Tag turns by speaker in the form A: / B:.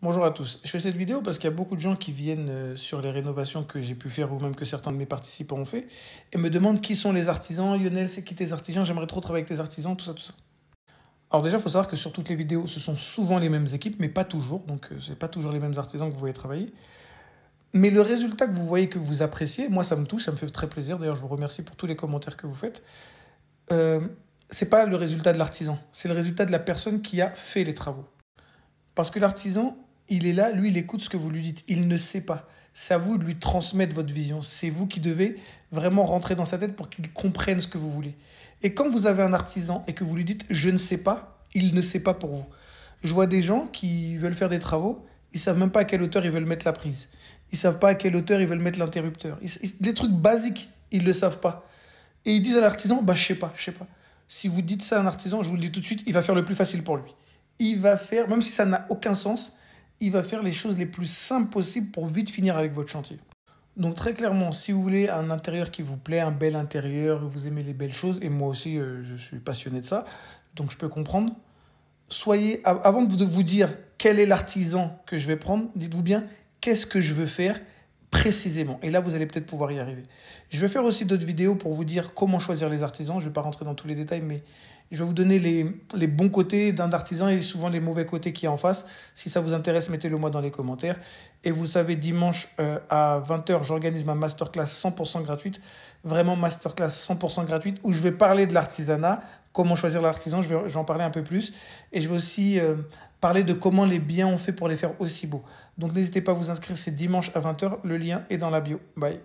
A: Bonjour à tous. Je fais cette vidéo parce qu'il y a beaucoup de gens qui viennent sur les rénovations que j'ai pu faire ou même que certains de mes participants ont fait et me demandent qui sont les artisans. Lionel, c'est qui tes artisans? J'aimerais trop travailler avec tes artisans, tout ça, tout ça. Alors déjà, il faut savoir que sur toutes les vidéos, ce sont souvent les mêmes équipes, mais pas toujours. Donc, c'est pas toujours les mêmes artisans que vous voyez travailler. Mais le résultat que vous voyez, que vous appréciez, moi, ça me touche, ça me fait très plaisir. D'ailleurs, je vous remercie pour tous les commentaires que vous faites. Euh, c'est pas le résultat de l'artisan, c'est le résultat de la personne qui a fait les travaux. Parce que l'artisan, il est là, lui, il écoute ce que vous lui dites. Il ne sait pas. C'est à vous de lui transmettre votre vision. C'est vous qui devez vraiment rentrer dans sa tête pour qu'il comprenne ce que vous voulez. Et quand vous avez un artisan et que vous lui dites je ne sais pas, il ne sait pas pour vous. Je vois des gens qui veulent faire des travaux, ils savent même pas à quelle hauteur ils veulent mettre la prise. Ils savent pas à quelle hauteur ils veulent mettre l'interrupteur. Des trucs basiques, ils le savent pas. Et ils disent à l'artisan, bah je sais pas, je sais pas. Si vous dites ça à un artisan, je vous le dis tout de suite, il va faire le plus facile pour lui. Il va faire, même si ça n'a aucun sens, il va faire les choses les plus simples possibles pour vite finir avec votre chantier. Donc très clairement, si vous voulez un intérieur qui vous plaît, un bel intérieur, vous aimez les belles choses, et moi aussi je suis passionné de ça, donc je peux comprendre, avant de vous dire quel est l'artisan que je vais prendre, dites-vous bien qu'est-ce que je veux faire précisément. Et là, vous allez peut-être pouvoir y arriver. Je vais faire aussi d'autres vidéos pour vous dire comment choisir les artisans. Je ne vais pas rentrer dans tous les détails, mais je vais vous donner les bons côtés d'un artisan et souvent les mauvais côtés qu'il y a en face. Si ça vous intéresse, mettez-le moi dans les commentaires. Et vous savez, dimanche à 20h, j'organise ma masterclass 100% gratuite. Vraiment masterclass 100% gratuite où je vais parler de l'artisanat, comment choisir l'artisan, je vais en parler un peu plus. Et je vais aussi parler de comment les biens ont fait pour les faire aussi beaux. Donc n'hésitez pas à vous inscrire, c'est dimanche à 20h, le lien est dans la bio. Bye.